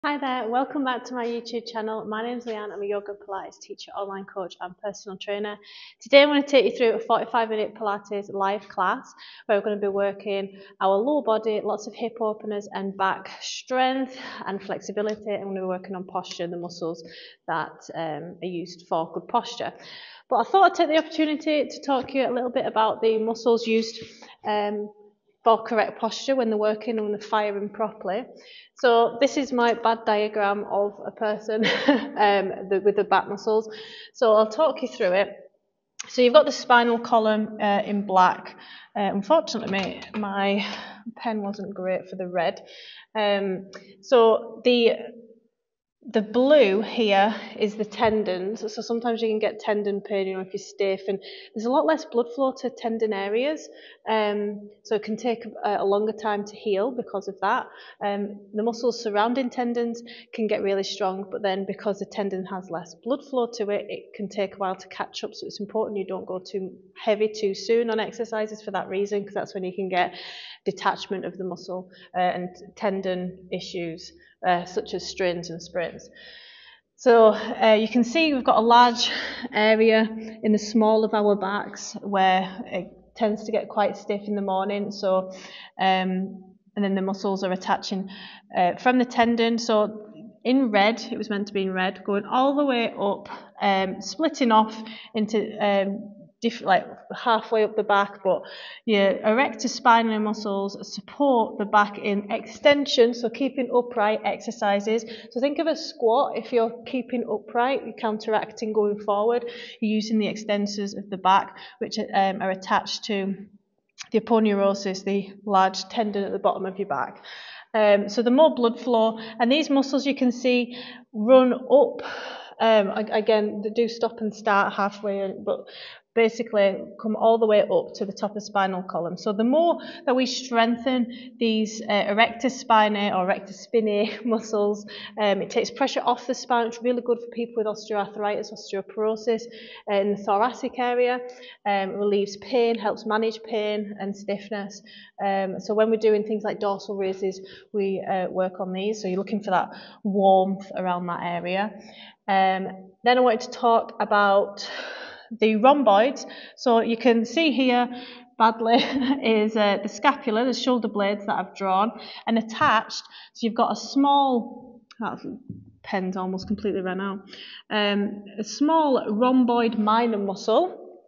Hi there, welcome back to my YouTube channel. My name is Leanne, I'm a yoga Pilates teacher, online coach and personal trainer. Today I'm going to take you through a 45-minute Pilates live class where we're going to be working our lower body, lots of hip openers and back strength and flexibility. I'm going to be working on posture and the muscles that are used for good posture. But I thought I'd take the opportunity to talk to you a little bit about the muscles used for correct posture when they're working and when they're firing properly. So this is my bad diagram of a person with the back muscles. So I'll talk you through it. So you've got the spinal column in black. Unfortunately, my pen wasn't great for the red. So the blue here is the tendons, so sometimes you can get tendon pain, if you're stiff, and there's a lot less blood flow to tendon areas, so it can take a longer time to heal because of that. The muscles surrounding tendons can get really strong, but then because the tendon has less blood flow to it, it can take a while to catch up, so it's important you don't go too heavy too soon on exercises for that reason, because that's when you can get detachment of the muscle and tendon issues. Such as strains and sprains. So you can see we've got a large area in the small of our backs where it tends to get quite stiff in the morning. So and then the muscles are attaching from the tendon. So in red, it was meant to be in red, going all the way up, splitting off into like halfway up the back, but your erector spinal muscles support the back in extension, so keeping upright exercises. So think of a squat. If you're keeping upright, you're counteracting going forward, you're using the extensors of the back, which are attached to the aponeurosis, the large tendon at the bottom of your back. So the more blood flow, and these muscles you can see run up. Again, they do stop and start halfway, but basically come all the way up to the top of the spinal column. So the more that we strengthen these erector spinae or erector spinae muscles, it takes pressure off the spine. It's really good for people with osteoarthritis, osteoporosis in the thoracic area. It relieves pain, helps manage pain and stiffness. So when we're doing things like dorsal raises, we work on these. So you're looking for that warmth around that area. Then I wanted to talk about the rhomboids. So you can see here badly is the scapula, the shoulder blades that I've drawn, and attached, so you've got a small, pen's almost completely run out, a small rhomboid minor muscle,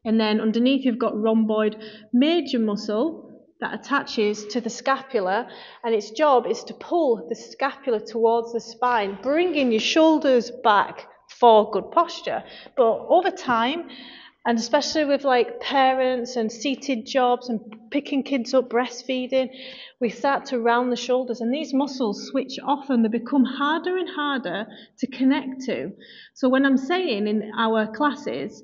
and then underneath you've got rhomboid major muscle that attaches to the scapula, and its job is to pull the scapula towards the spine, bringing your shoulders back for good posture. But over time, and especially with like parents and seated jobs and picking kids up, breastfeeding, we start to round the shoulders, and these muscles switch off and they become harder and harder to connect to. So when I'm saying in our classes,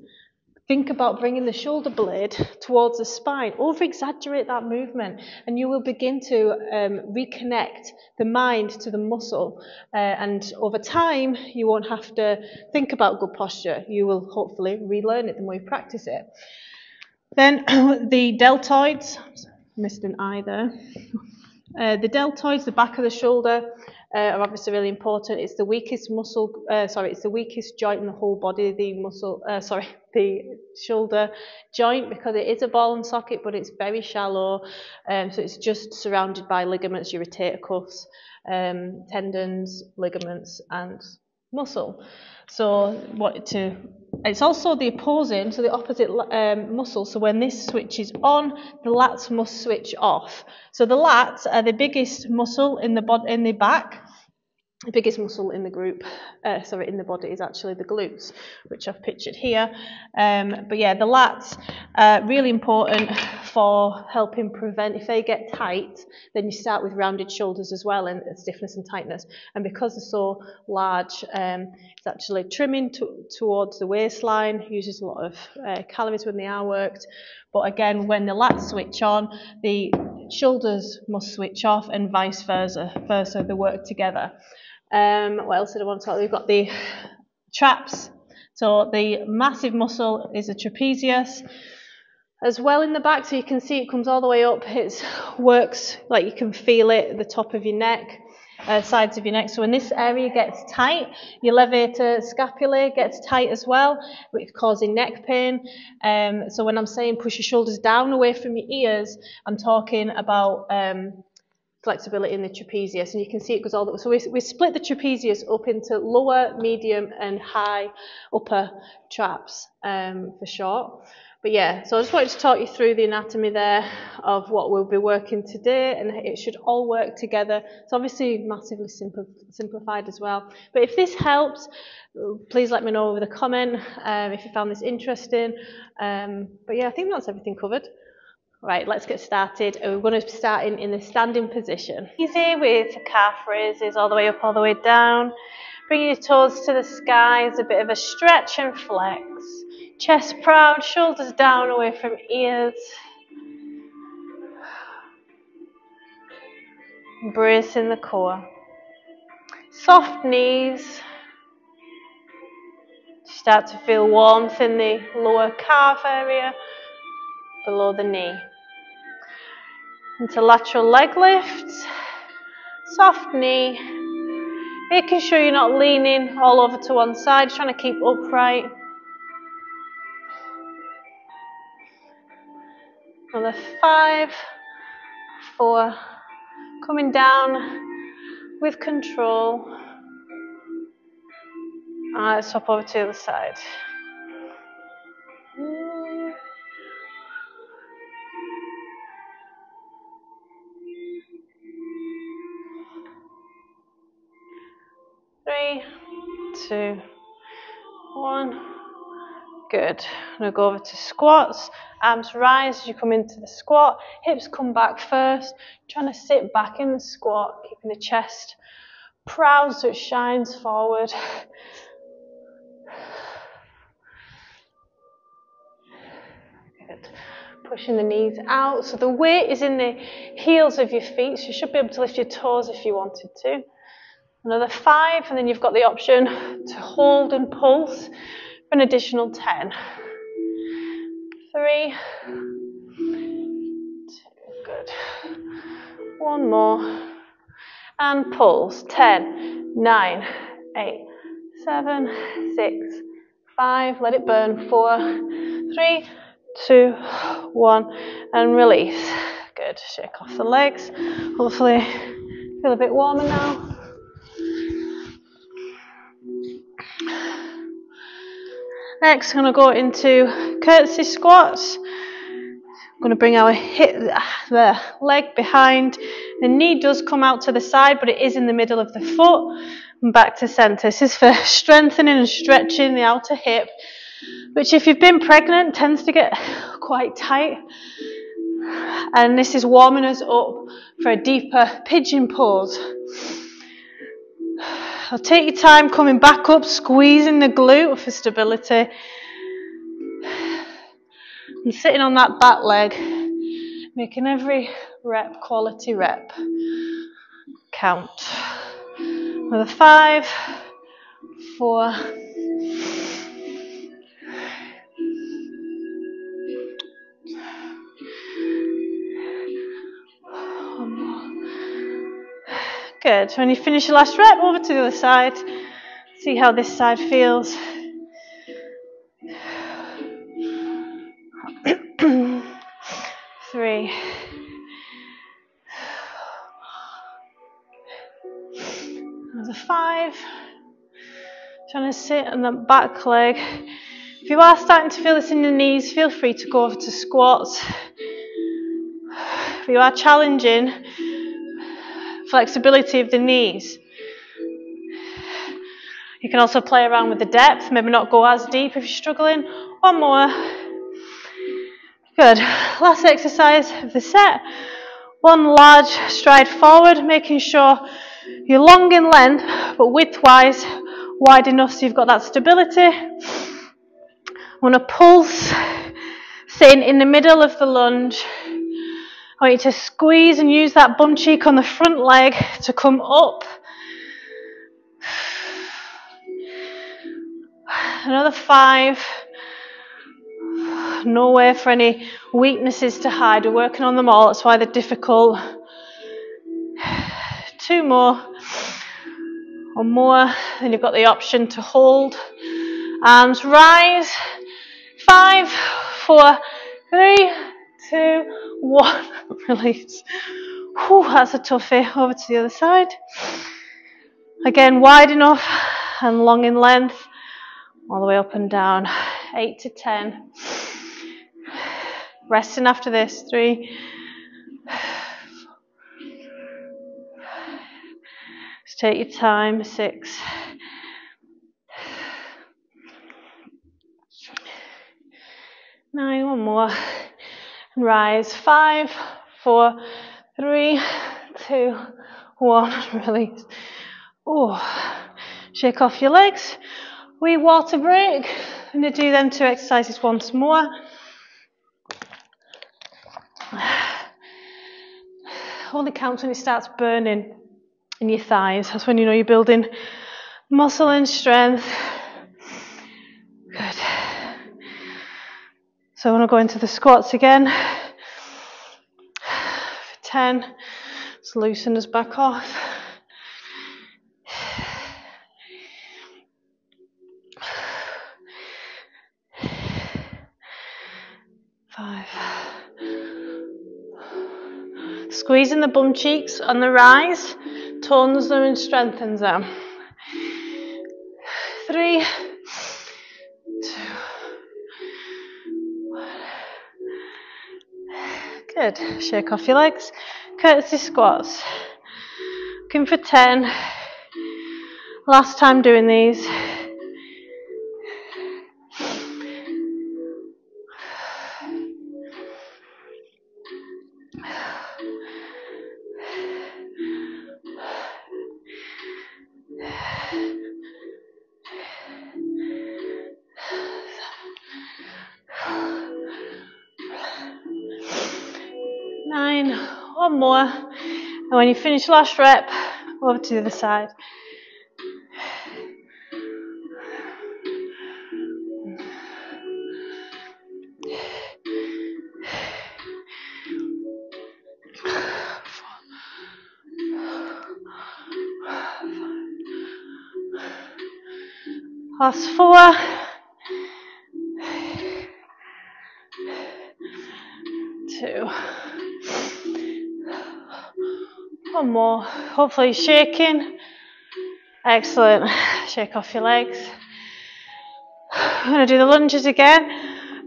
think about bringing the shoulder blade towards the spine. Over-exaggerate that movement, and you will begin to reconnect the mind to the muscle. And over time, you won't have to think about good posture. You will hopefully relearn it the more you practice it. Then the deltoids, missed an eye there. The deltoids, the back of the shoulder, are obviously really important. It's the weakest muscle, it's the weakest joint in the whole body, the shoulder joint, because it is a ball and socket, but it's very shallow. So it's just surrounded by ligaments, your rotator cuffs, tendons, ligaments, and muscle. So it's also the opposing, so the opposite muscle. So when this switches on, the lats must switch off. So the lats are the biggest muscle in the back. The biggest muscle in the group, in the body, is actually the glutes, which I've pictured here. But yeah, the lats are really important for helping prevent, if they get tight, then you start with rounded shoulders as well, and stiffness and tightness. And because they're so large, it's actually trimming towards the waistline, uses a lot of calories when they are worked. But again, when the lats switch on, the shoulders must switch off, and vice versa. They work together. What else did I want to talk about? We've got the traps. So the massive muscle is the trapezius as well in the back. So you can see it comes all the way up. It works like you can feel it at the top of your neck. sides of your neck. So when this area gets tight, your levator scapulae gets tight as well, which causing neck pain. So when I'm saying push your shoulders down away from your ears, I'm talking about flexibility in the trapezius, and you can see it goes all the way. So we split the trapezius up into lower, medium, and high upper traps for short. But yeah, so I just wanted to talk you through the anatomy there of what we'll be working today, and it should all work together. It's obviously massively simplified as well. But if this helps, please let me know with a comment if you found this interesting. But yeah, I think that's everything covered. Right, let's get started. We're going to be starting in the standing position. Easy with calf raises all the way up, all the way down. Bring your toes to the sky as a bit of a stretch and flex. Chest proud, shoulders down away from ears. Embracing the core. Soft knees. Start to feel warmth in the lower calf area, below the knee. Into lateral leg lifts, soft knee, making sure you're not leaning all over to one side, trying to keep upright. Another 5, 4, coming down with control. Let's hop over to the other side. Three, 2, 1. Good. I'm going to go over to squats. Arms rise as you come into the squat. Hips come back first. Trying to sit back in the squat, keeping the chest proud so it shines forward. Good. Pushing the knees out. So the weight is in the heels of your feet. So you should be able to lift your toes if you wanted to. Another 5, and then you've got the option to hold and pulse for an additional 10. 3, 2, good. 1 more, and pulse. 10, 9, 8, 7, 6, 5. Let it burn. 4, 3, 2, 1, and release. Good. Shake off the legs. Hopefully, feel a bit warmer now. Next, I'm going to go into curtsy squats. I'm going to bring our the leg behind. The knee does come out to the side, but it is in the middle of the foot and back to centre. This is for strengthening and stretching the outer hip, which if you've been pregnant tends to get quite tight. And this is warming us up for a deeper pigeon pose. So take your time coming back up, squeezing the glute for stability. And sitting on that back leg, making every rep quality rep count. Another 5, 4, 1 more. Good. When you finish your last rep, over to the other side. See how this side feels. 3. Another 5. Trying to sit on the back leg. If you are starting to feel this in the knees, feel free to go over to squats. If you are challenging flexibility of the knees, you can also play around with the depth, maybe not go as deep if you're struggling. 1 more. Good. Last exercise of the set. 1 large stride forward, making sure you're long in length, but width-wise, wide enough so you've got that stability. I want to pulse, sitting in the middle of the lunge. I want you to squeeze and use that bum cheek on the front leg to come up. Another 5. Nowhere for any weaknesses to hide. We're working on them all. That's why they're difficult. 2 more. or more. Then you've got the option to hold. Arms rise. 5, 4, 3, 2, 1. Release. Whew, that's a toughie. Over to the other side. Again, wide enough and long in length. All the way up and down. 8 to 10. Resting after this. 3. Just take your time. 6. 9. One more. And rise. 5, 4, 3, 2, 1. Release. Oh, shake off your legs. Wee water break. I'm going to do them 2 exercises once more. Only counts when it starts burning in your thighs. That's when you know you're building muscle and strength. Good. So I want to go into the squats again. For 10. Let's loosen us back off. 5. Squeezing the bum cheeks on the rise, tones them and strengthens them. 3, 2, 1. Good. Shake off your legs. Curtsy squats. Looking for 10. Last time doing these. One more, and when you finish last rep, over to the other side. Last 4. 2. One more. Hopefully shaking. Excellent. Shake off your legs. I'm going to do the lunges again.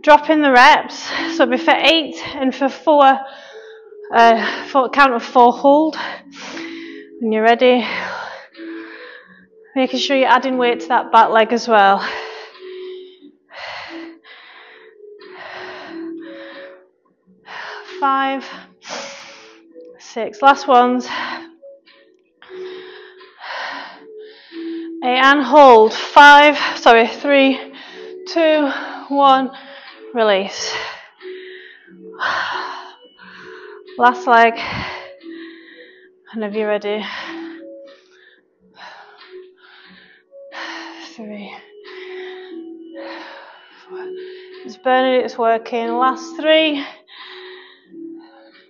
Drop in the reps. So it'll be for 8 and for 4. Count of 4 hold. When you're ready. Making sure you're adding weight to that back leg as well. 5, 6. Last ones. 8 and hold. 3, 2, 1. Release. Last leg. Whenever you're ready. 3, 4. It's burning, it's working. Last 3,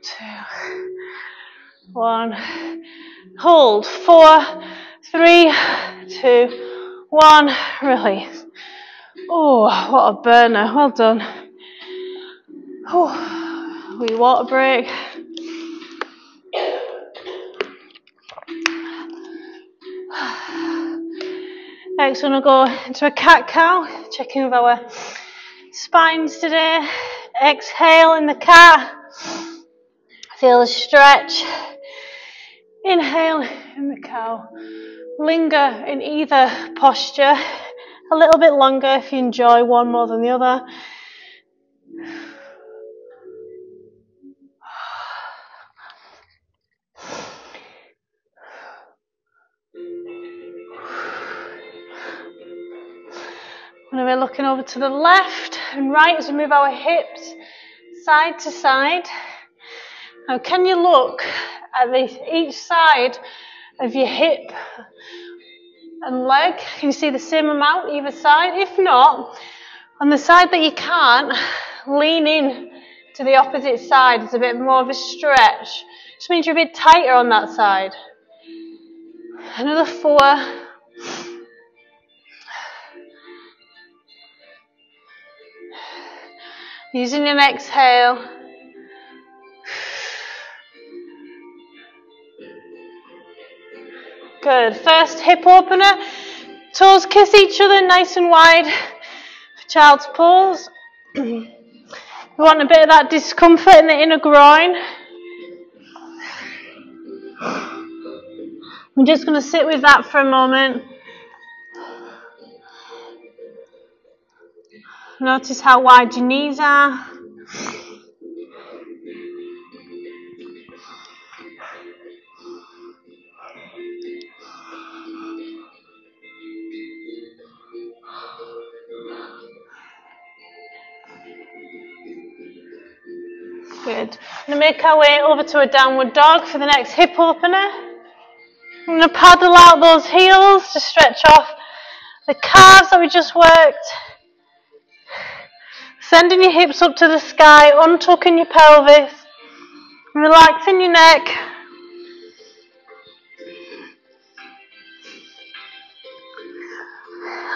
2, 1. Hold. 4, 3, 2, 1. Release. Oh, what a burner. Well done. Oh, wee water break. Next, we're going to go into a cat-cow, checking with our spines today. Exhale in the cat. Feel a stretch. Inhale in the cow. Linger in either posture. A little bit longer if you enjoy one more than the other. And we're looking over to the left and right as we move our hips side to side. Now, can you look at each side of your hip and leg? Can you see the same amount either side? If not, on the side that you can't, lean in to the opposite side. It's a bit more of a stretch. Just means you're a bit tighter on that side. Another 4, Using your exhale. Good. First hip opener. Toes kiss each other nice and wide for child's pose. We want a bit of that discomfort in the inner groin. I'm just going to sit with that for a moment. Notice how wide your knees are. Good. We're going to make our way over to a downward dog for the next hip opener. I'm going to paddle out those heels to stretch off the calves that we just worked. Sending your hips up to the sky, untucking your pelvis, relaxing your neck.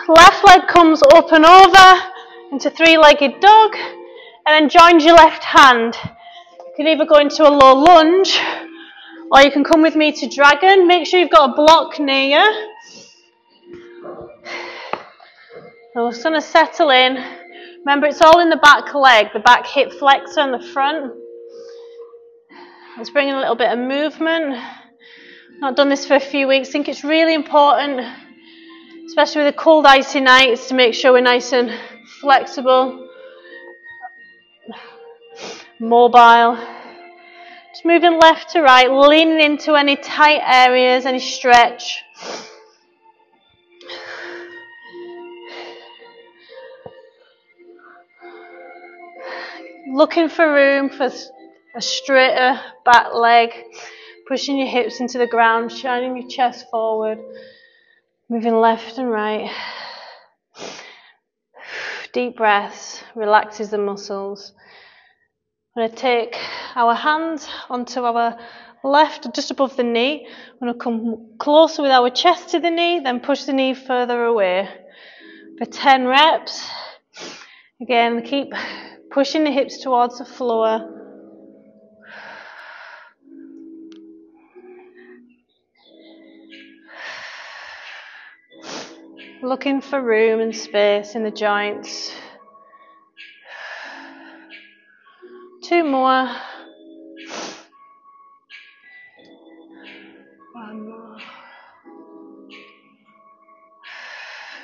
Left leg comes up and over into three-legged dog, and then joins your left hand. You can either go into a low lunge, or you can come with me to dragon. Make sure you've got a block near you. So we're just going to settle in. Remember, it's all in the back leg, the back hip flexor and the front. Let's bring in a little bit of movement. Not done this for a few weeks. I think it's really important, especially with the cold, icy nights, to make sure we're nice and flexible, mobile. Just moving left to right, leaning into any tight areas, any stretch. Looking for room for a straighter back leg, pushing your hips into the ground, shining your chest forward, moving left and right. Deep breaths, relaxes the muscles. I'm going to take our hands onto our left, just above the knee. I'm going to come closer with our chest to the knee, then push the knee further away. For 10 reps. Again, keep pushing the hips towards the floor. Looking for room and space in the joints. 2 more. 1 more.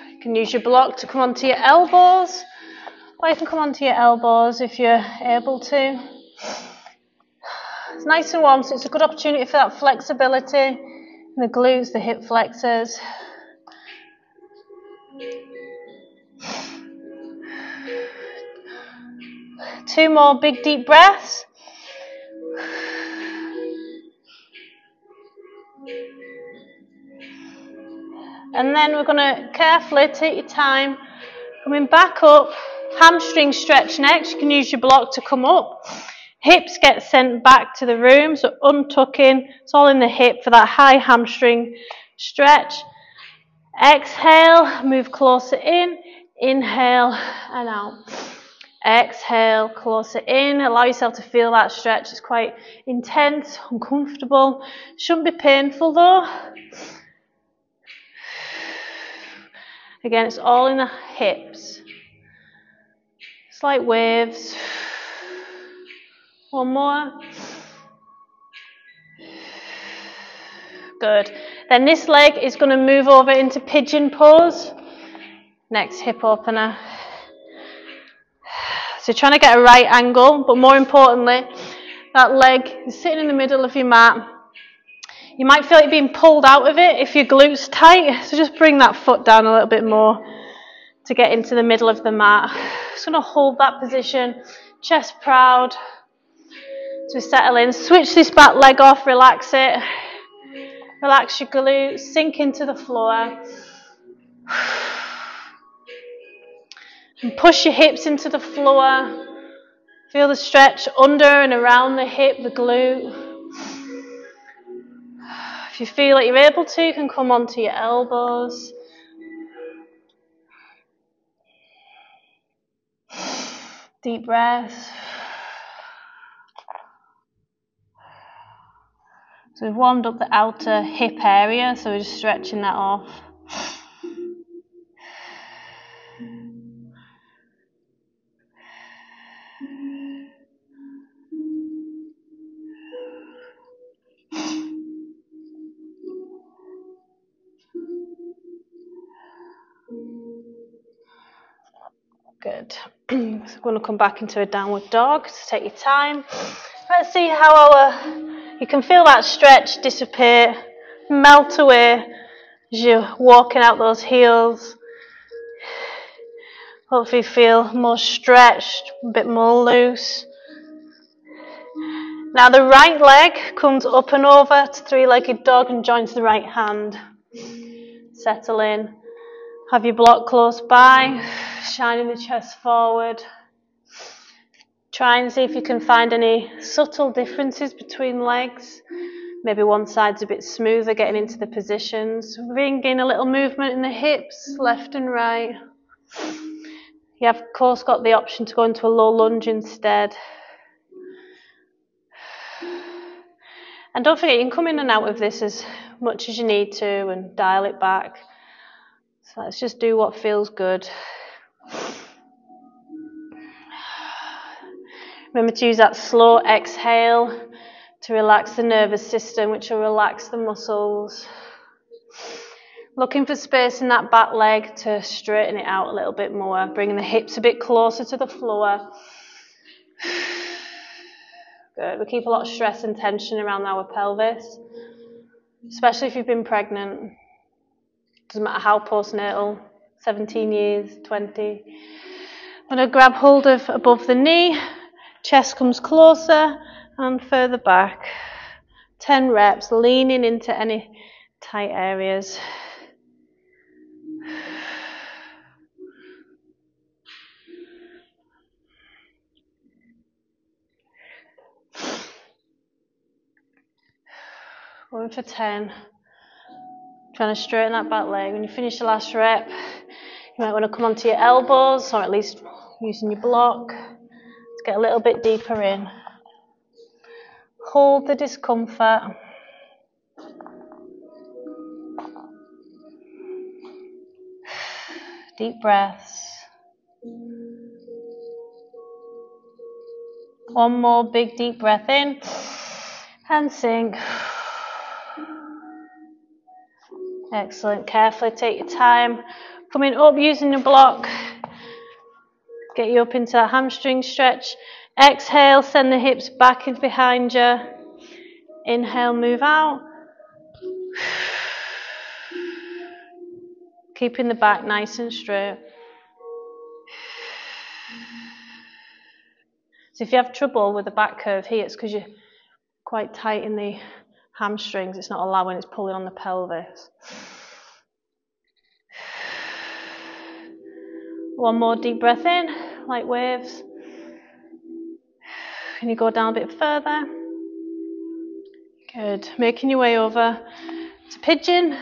You can use your block to come onto your elbows, or you can come onto your elbows if you're able to. It's nice and warm, so it's a good opportunity for that flexibility in the glutes, the hip flexors. Two more big deep breaths. And then we're going to carefully take your time, coming back up, hamstring stretch next. You can use your block to come up. Hips get sent back to the room, so untucking. It's all in the hip for that high hamstring stretch. Exhale, move closer in. Inhale and out. Exhale, closer in. Allow yourself to feel that stretch. It's quite intense, uncomfortable. Shouldn't be painful though. Again, it's all in the hips. It's like waves. 1 more. Good. Then this leg is going to move over into pigeon pose. Next hip opener. So trying to get a right angle, but more importantly, that leg is sitting in the middle of your mat. You might feel it being pulled out of it if your glute's tight, so just bring that foot down a little bit more to get into the middle of the mat. Just going to hold that position, chest proud. So settle in, switch this back leg off, relax it. Relax your glutes, sink into the floor. And push your hips into the floor. Feel the stretch under and around the hip, the glute. If you feel like you're able to, you can come onto your elbows. Deep breaths. So we've warmed up the outer hip area, so we're just stretching that off. Good. So we're going to come back into a downward dog. Just take your time. Let's see how you can feel that stretch disappear, melt away as you're walking out those heels. Hopefully feel more stretched, a bit more loose. Now the right leg comes up and over to three-legged dog and joins the right hand. Settle in. Have your block close by, shining the chest forward. Try and see if you can find any subtle differences between legs. Maybe one side's a bit smoother getting into the positions. Bringing a little movement in the hips, left and right. You have, of course, got the option to go into a low lunge instead. And don't forget, you can come in and out of this as much as you need to and dial it back. So let's just do what feels good. Remember to use that slow exhale to relax the nervous system, which will relax the muscles. Looking for space in that back leg to straighten it out a little bit more, bringing the hips a bit closer to the floor. Good. We keep a lot of stress and tension around our pelvis, especially if you've been pregnant. Doesn't matter how postnatal, 17 years, 20. I'm going to grab hold of above the knee, chest comes closer and further back. 10 reps, leaning into any tight areas. Going for 10. Trying to straighten that back leg. When you finish the last rep, you might want to come onto your elbows, or at least using your block to get a little bit deeper in. Hold the discomfort. Deep breaths. One more big deep breath in and sink. Excellent. Carefully take your time. Coming up using your block. Get you up into that hamstring stretch. Exhale, send the hips back in behind you. Inhale, move out. Keeping the back nice and straight. So if you have trouble with the back curve here, it's because you're quite tight in the hamstrings. It's not allowing, it's pulling on the pelvis. One more deep breath in, like waves. Can you go down a bit further? Good. Making your way over to pigeon.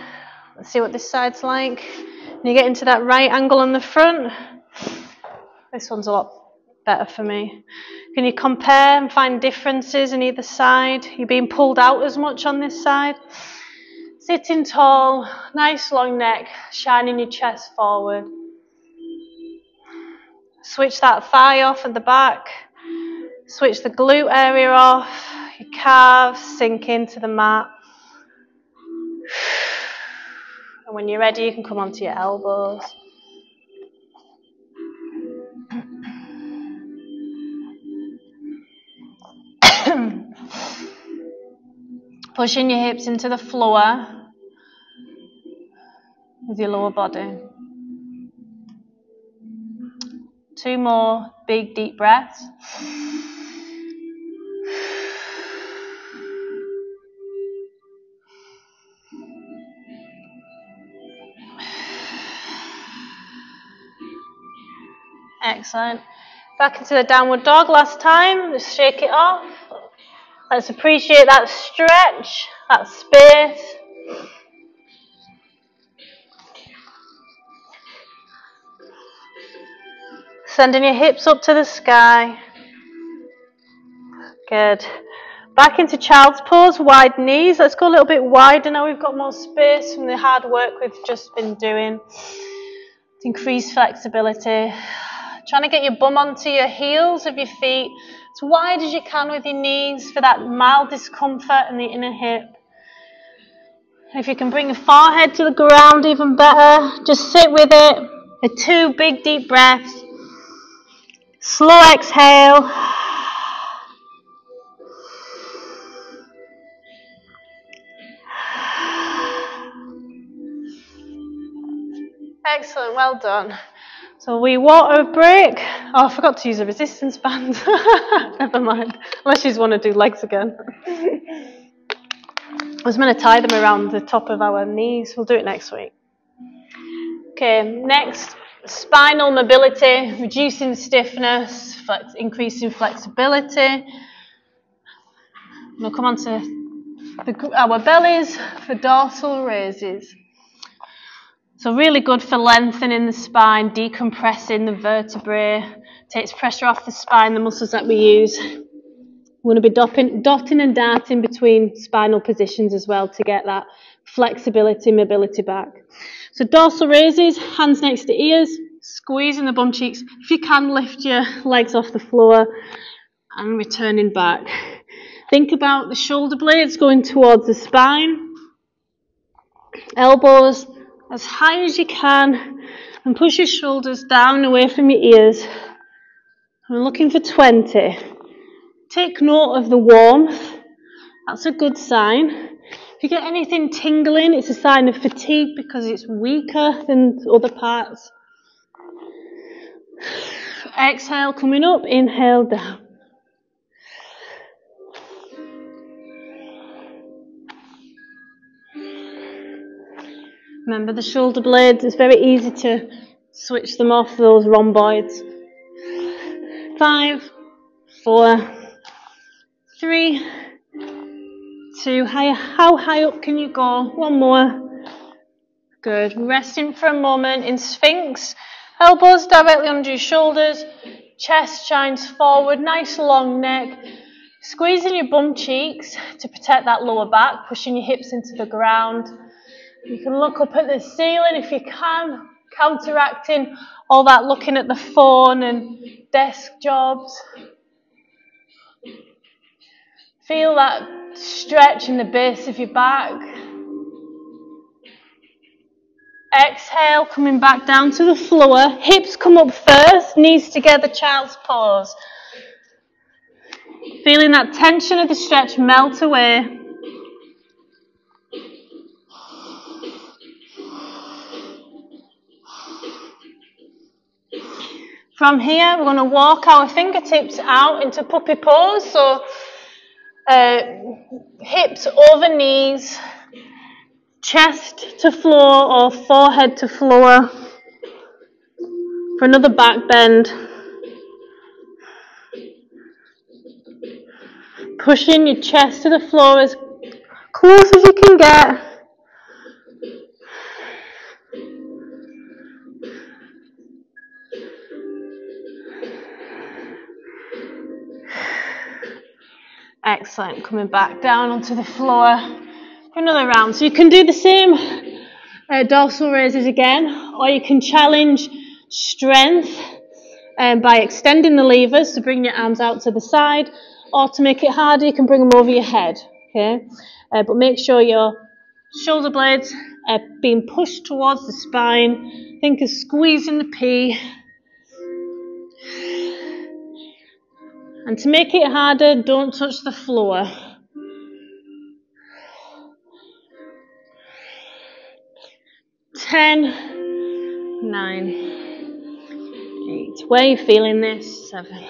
Let's see what this side's like. And you get into that right angle on the front. This one's a lot better for me. Can you compare and find differences in either side? You're being pulled out as much on this side. Sitting tall, nice long neck, shining your chest forward. Switch that thigh off at the back. Switch the glute area off. Your calves sink into the mat. And when you're ready, you can come onto your elbows. Pushing your hips into the floor with your lower body. 2 more big deep breaths. Excellent. Back into the downward dog last time. Just shake it off. Let's appreciate that stretch, that space. Sending your hips up to the sky. Good. Back into child's pose, wide knees. Let's go a little bit wider now. We've got more space from the hard work we've just been doing. Increase flexibility. Trying to get your bum onto your heels of your feet as wide as you can with your knees for that mild discomfort in the inner hip. If you can bring your forehead to the ground, even better. Just sit with it. 2 big deep breaths. Slow exhale. Excellent, well done. So we water break. Oh, I forgot to use a resistance band. Never mind. Unless you just want to do legs again. I was going to tie them around the top of our knees. We'll do it next week. Okay, next, spinal mobility, reducing stiffness, increasing flexibility. We'll come on to our bellies for dorsal raises. So really good for lengthening the spine, decompressing the vertebrae, takes pressure off the spine, the muscles that we use. We're going to be dotting and darting between spinal positions as well to get that flexibility, mobility back. So dorsal raises, hands next to ears, squeezing the bum cheeks. If you can, lift your legs off the floor and returning back. Think about the shoulder blades going towards the spine. Elbows as high as you can and push your shoulders down away from your ears. I'm looking for 20. Take note of the warmth. That's a good sign. If you get anything tingling, it's a sign of fatigue because it's weaker than other parts. Exhale, coming up, inhale down. Remember the shoulder blades, it's very easy to switch them off, those rhomboids. 5, 4, 3, 2, how high up can you go? One more. Good. Resting for a moment in Sphinx. Elbows directly under your shoulders. Chest shines forward. Nice long neck. Squeezing your bum cheeks to protect that lower back. Pushing your hips into the ground. You can look up at the ceiling if you can. Counteracting all that looking at the phone and desk jobs. Feel that stretch in the base of your back. Exhale, coming back down to the floor. Hips come up first, knees together, child's pose. Feeling that tension of the stretch melt away. From here, we're going to walk our fingertips out into puppy pose. So, hips over knees, chest to floor or forehead to floor. For another back bend. Pushing your chest to the floor as close as you can get. Excellent. Coming back down onto the floor for another round. So you can do the same dorsal raises again, or you can challenge strength by extending the levers to bring your arms out to the side, or to make it harder, you can bring them over your head. Okay, but make sure your shoulder blades are being pushed towards the spine. Think of squeezing the P. And to make it harder, don't touch the floor. 10, 9, 8. Where are you feeling this? 7. Are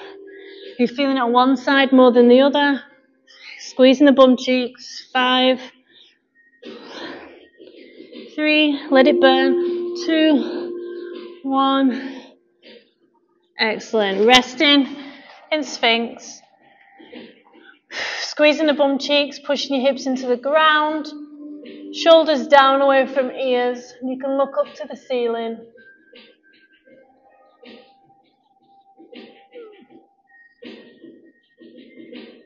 you feeling it on one side more than the other? Squeezing the bum cheeks. 5, 3. Let it burn. 2, 1. Excellent. Resting in Sphinx. Squeezing the bum cheeks, pushing your hips into the ground. Shoulders down away from ears. And you can look up to the ceiling.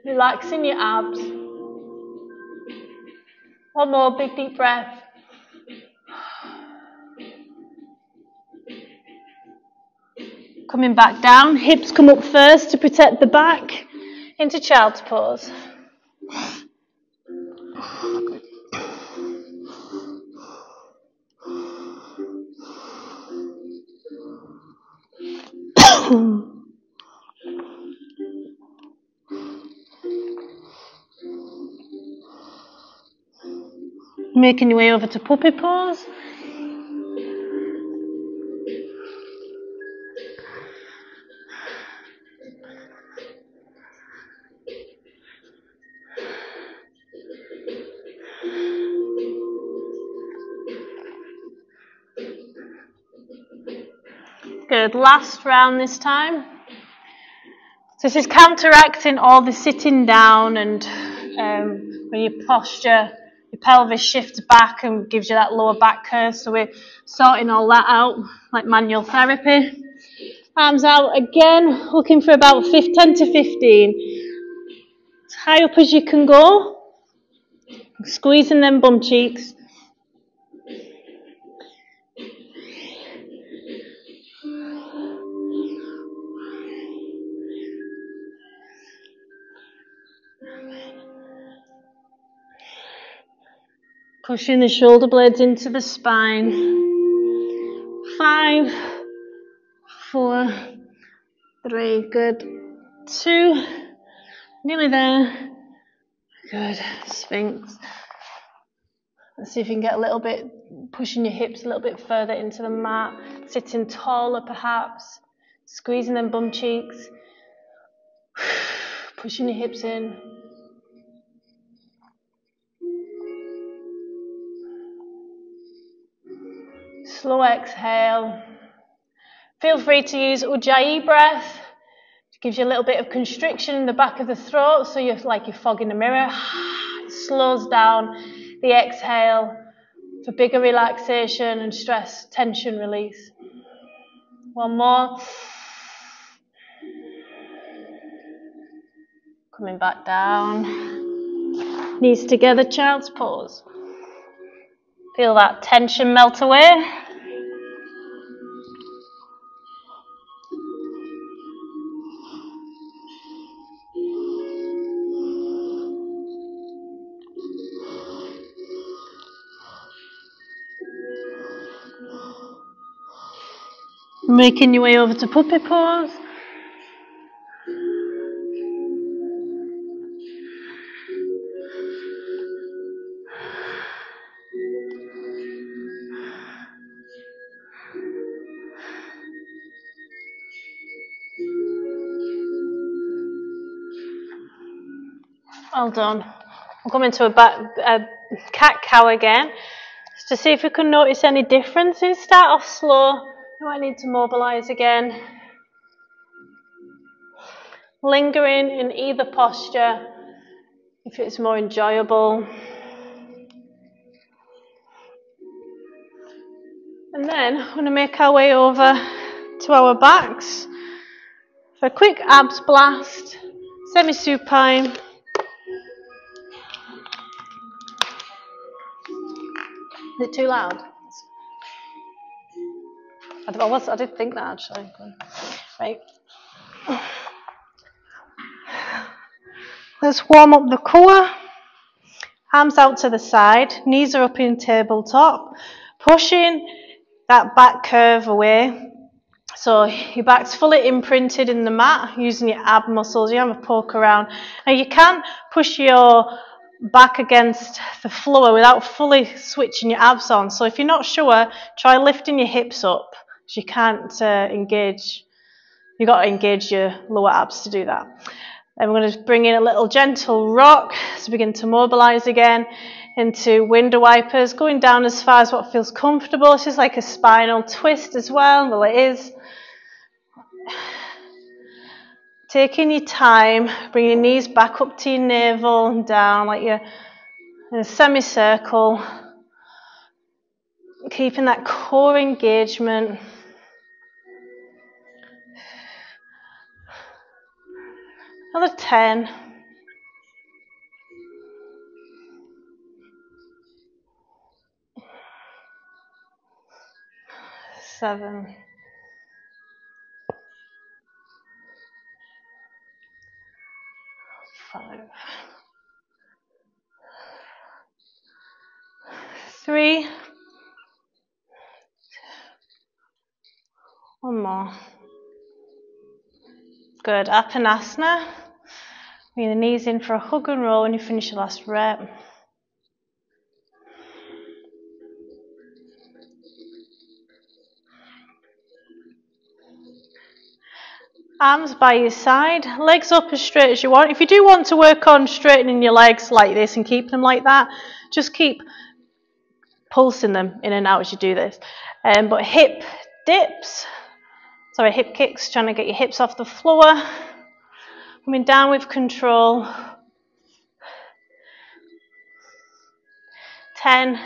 Relaxing your abs. One more big deep breath. Coming back down, hips come up first to protect the back, into child's pose. Making your way over to puppy pose. Good, last round this time. So this is counteracting all the sitting down and when your posture, your pelvis shifts back and gives you that lower back curve. So we're sorting all that out like manual therapy. Arms out again, looking for about 10 to 15. As high up as you can go. Squeezing them bum cheeks. Pushing the shoulder blades into the spine. 5, 4, 3, good. 2, nearly there. Good, Sphinx. Let's see if you can get a little bit, pushing your hips a little bit further into the mat. Sitting taller perhaps. Squeezing them bum cheeks. Pushing your hips in. Slow exhale. Feel free to use Ujjayi breath. It gives you a little bit of constriction in the back of the throat, so you're like you're fogging a mirror. It slows down the exhale for bigger relaxation and stress, tension release. One more. Coming back down. Knees together, child's pose. Feel that tension melt away. Making your way over to puppy pose. Well done. We'll come into a cat-cow again, just to see if we can notice any differences. Start off slow. You might need to mobilise again. Lingering in either posture, if it's more enjoyable. And then we're going to make our way over to our backs for a quick abs blast, semi-supine. Is it too loud? I did think that actually. Right. Let's warm up the core. Arms out to the side. Knees are up in tabletop. Pushing that back curve away. So your back's fully imprinted in the mat using your ab muscles. You have a poke around. Now you can push your back against the floor without fully switching your abs on. So if you're not sure, try lifting your hips up. You can't engage. You've got to engage your lower abs to do that. Then we're going to bring in a little gentle rock to begin to mobilise again into window wipers, going down as far as what feels comfortable. It's just like a spinal twist as well. Well, it is. Taking your time, bring your knees back up to your navel and down like you're in a semicircle. Keeping that core engagement. Another 10. 7, 5, 3, 1 more. Good. Apanasana. Bring the knees in for a hug and roll when you finish your last rep. Arms by your side, legs up as straight as you want. If you do want to work on straightening your legs like this and keep them like that, just keep pulsing them in and out as you do this. But hip kicks, trying to get your hips off the floor. Coming down with control. 10,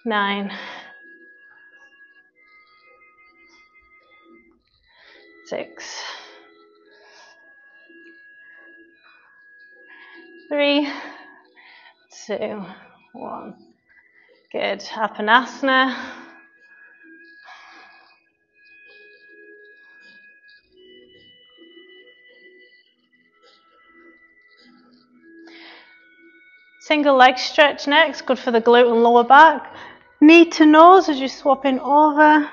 9, 6, 3, 2, 1. Good. Apanasana. Single leg stretch next, good for the glute and lower back. Knee to nose as you're swapping over.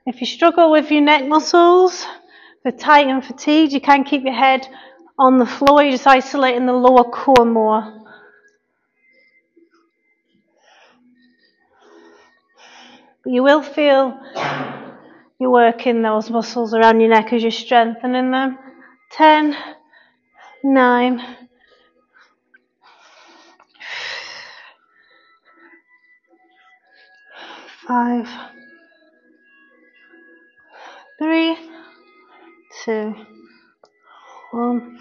If you struggle with your neck muscles, they're tight and fatigued, you can keep your head on the floor, you're just isolating the lower core more. But you will feel you're working those muscles around your neck as you're strengthening them. 10, 9, 5, 3, 2, 1.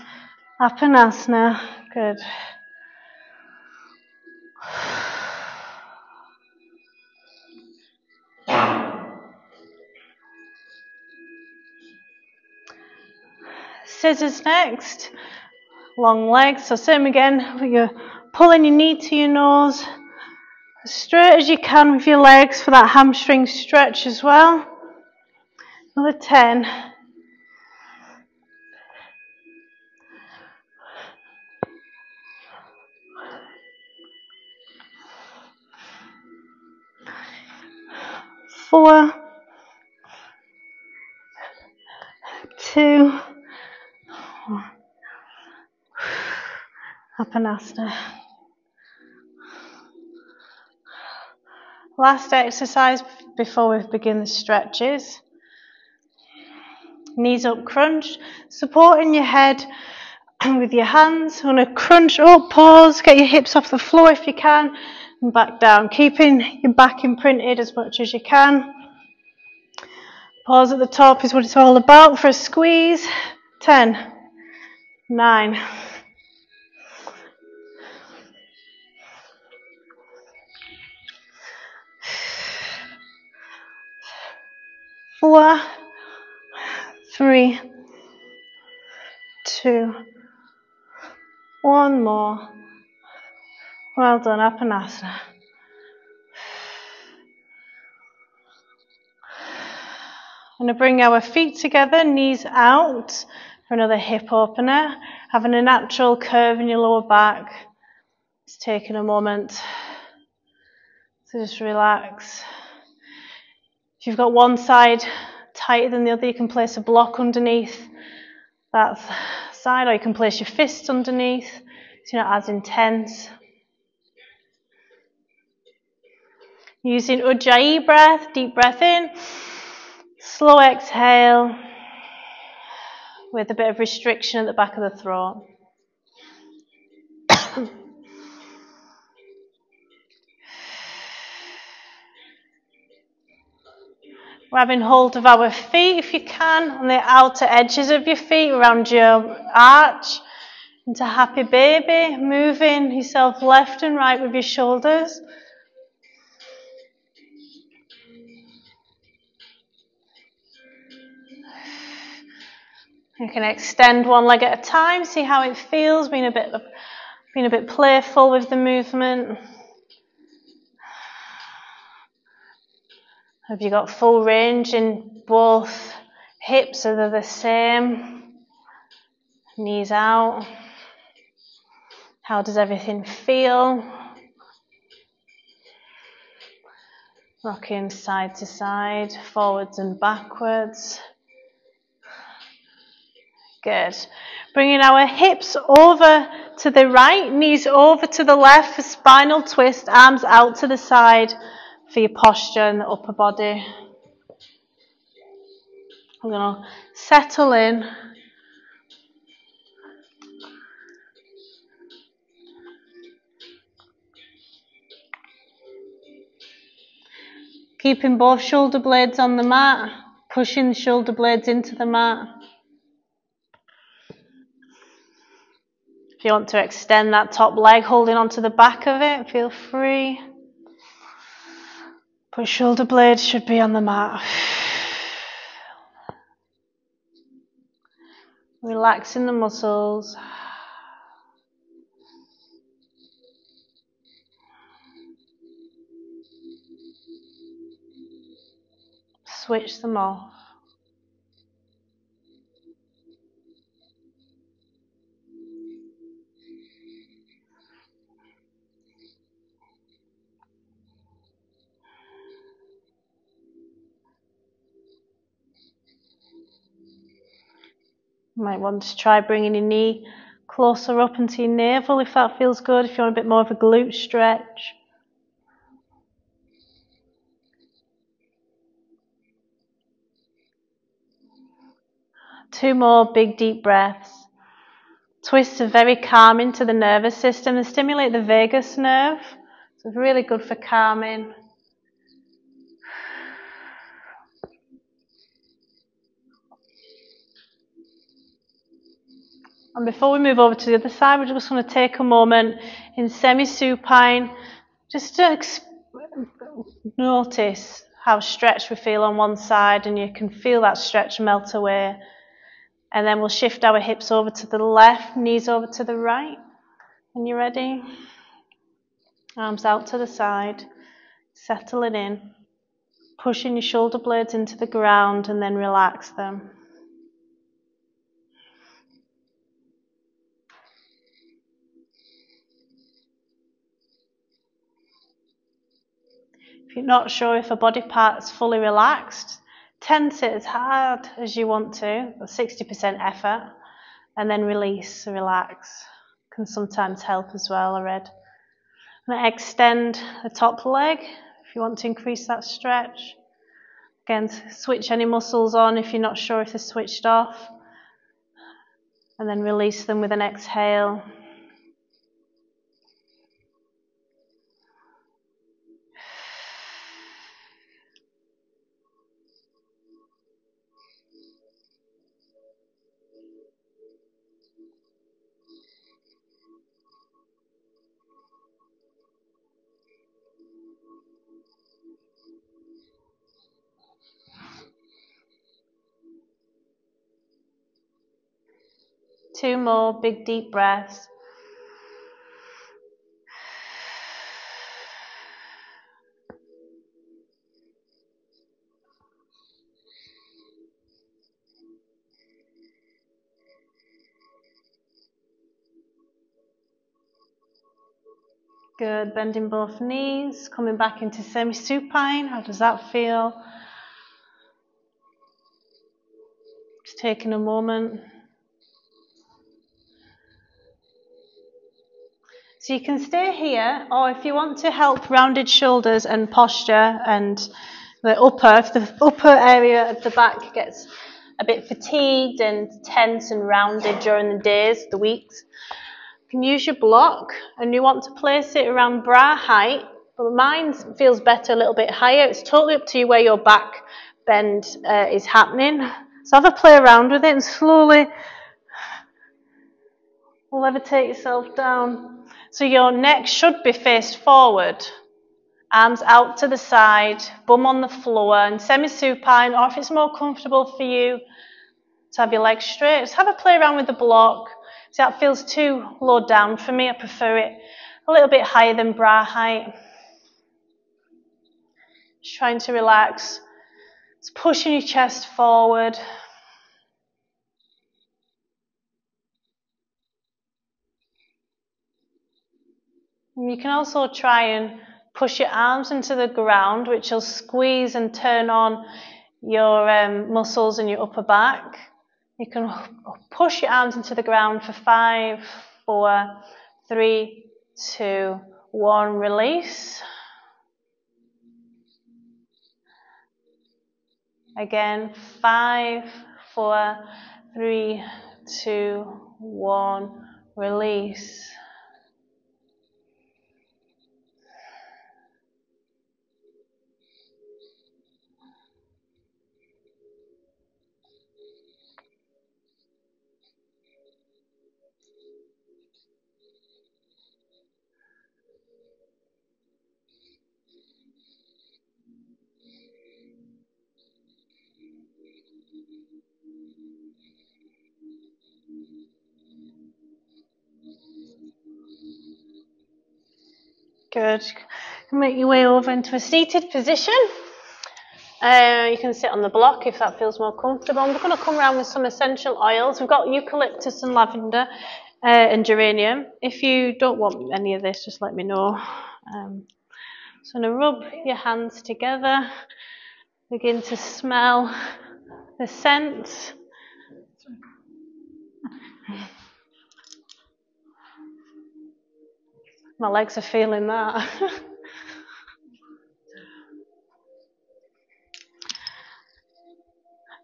Apanasana. Good. Scissors next. Long legs. So same again. You're pulling your knee to your nose. As straight as you can with your legs for that hamstring stretch as well. Another 10. 4, 2, 1. Apanasana. Last exercise before we begin the stretches. Knees up, crunch, supporting your head with your hands. You want to crunch up, pause, get your hips off the floor if you can, and back down, keeping your back imprinted as much as you can. Pause at the top is what it's all about for a squeeze. 10, 9, 4, 3, 2, 1 more. Well done, Apanasana. I'm going to bring our feet together, knees out for another hip opener. Having a natural curve in your lower back. Just taking a moment to just relax. If you've got one side tighter than the other, you can place a block underneath that side, or you can place your fist underneath so you're not as intense. Using Ujjayi breath, deep breath in, slow exhale with a bit of restriction at the back of the throat. Grabbing hold of our feet if you can, on the outer edges of your feet, around your arch, into happy baby, moving yourself left and right with your shoulders. You can extend one leg at a time, see how it feels, being a bit playful with the movement. Have you got full range in both hips? Are they the same? Knees out. How does everything feel? Rocking side to side, forwards and backwards. Good. Bringing our hips over to the right, knees over to the left for spinal twist, arms out to the side for your posture in the upper body. We're going to settle in. Keeping both shoulder blades on the mat, pushing the shoulder blades into the mat. If you want to extend that top leg, holding onto the back of it, feel free. But shoulder blades should be on the mat. Relaxing the muscles. Switch them off. You might want to try bringing your knee closer up into your navel if that feels good, if you want a bit more of a glute stretch. Two more big deep breaths. Twists are very calming to the nervous system and stimulate the vagus nerve. So it's really good for calming. And before we move over to the other side, we're just going to take a moment in semi-supine just to notice how stretched we feel on one side, and you can feel that stretch melt away. And then we'll shift our hips over to the left, knees over to the right. When you're ready, arms out to the side, settling in, pushing your shoulder blades into the ground and then relax them. If you're not sure if a body part's fully relaxed, tense it as hard as you want to, 60% effort, and then release, relax. Can sometimes help as well, I read. I'm going to extend the top leg if you want to increase that stretch. Again, switch any muscles on if you're not sure if they're switched off. And then release them with an exhale. Two more big deep breaths. Good, bending both knees, coming back into semi-supine. How does that feel? Just taking a moment. So you can stay here, or if you want to help rounded shoulders and posture and if the upper area of the back gets a bit fatigued and tense and rounded during the days, the weeks, you can use your block and you want to place it around bra height, but mine feels better a little bit higher. It's totally up to you where your back bend is happening. So have a play around with it and slowly levitate yourself down. So your neck should be faced forward, arms out to the side, bum on the floor, and semi-supine, or if it's more comfortable for you to have your legs straight, just have a play around with the block. See, that feels too low down for me. I prefer it a little bit higher than bra height. Just trying to relax. It's pushing your chest forward. And you can also try and push your arms into the ground, which will squeeze and turn on your muscles in your upper back. You can push your arms into the ground for 5, 4, 3, 2, 1, release. Again, 5, 4, 3, 2, 1, release. Good. Make your way over into a seated position. You can sit on the block if that feels more comfortable. We're going to come around with some essential oils. We've got eucalyptus and lavender and geranium. If you don't want any of this, just let me know. So I'm going to rub your hands together. Begin to smell the scent. My legs are feeling that.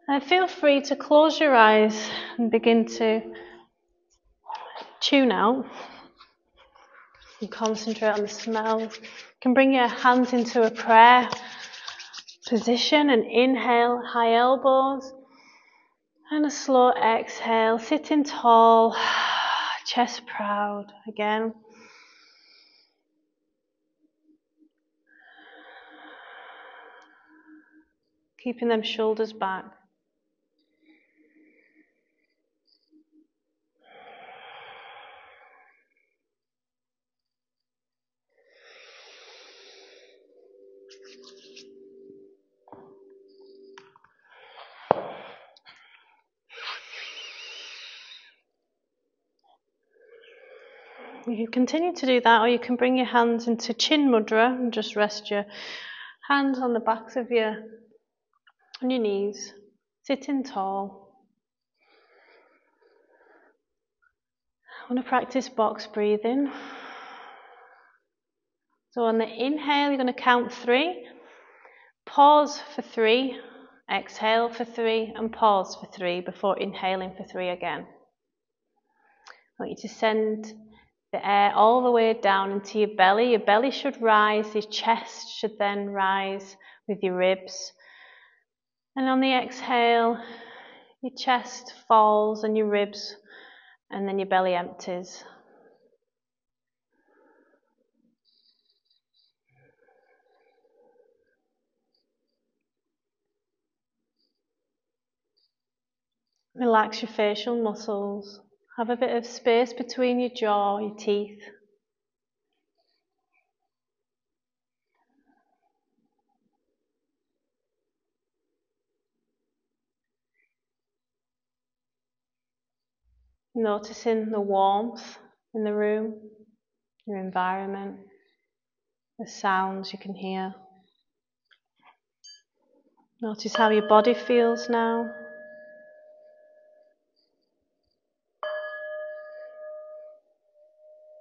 And feel free to close your eyes and begin to tune out and concentrate on the smell. You can bring your hands into a prayer position and inhale, high elbows, and a slow exhale, sitting tall, chest proud again. Keeping them shoulders back. You can continue to do that, or you can bring your hands into chin mudra and just rest your hands on the backs of your knees, sitting tall. I want to practice box breathing. So on the inhale, you're going to count 3, pause for 3, exhale for 3, and pause for 3 before inhaling for 3 again. I want you to send the air all the way down into your belly. Your belly should rise, your chest should then rise with your ribs. And on the exhale, your chest falls and your ribs, and then your belly empties. Relax your facial muscles. Have a bit of space between your jaw, your teeth. Noticing the warmth in the room, your environment, the sounds you can hear. Notice how your body feels now.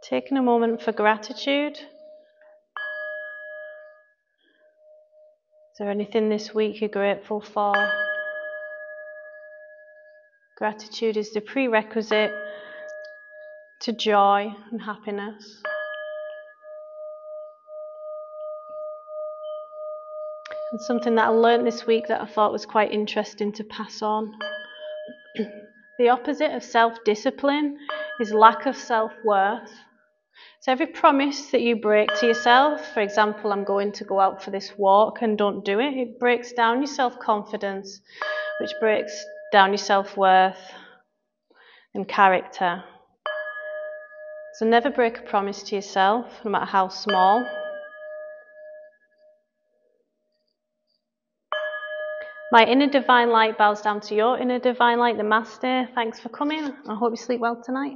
Taking a moment for gratitude. Is there anything this week you're grateful for? Gratitude is the prerequisite to joy and happiness. And something that I learned this week that I thought was quite interesting to pass on. The opposite of self-discipline is lack of self-worth. So every promise that you break to yourself, for example, I'm going to go out for this walk and don't do it, it breaks down your self-confidence, which breaks down your self-worth and character. So never break a promise to yourself, no matter how small. My inner divine light bows down to your inner divine light, the Master. Thanks for coming. I hope you sleep well tonight.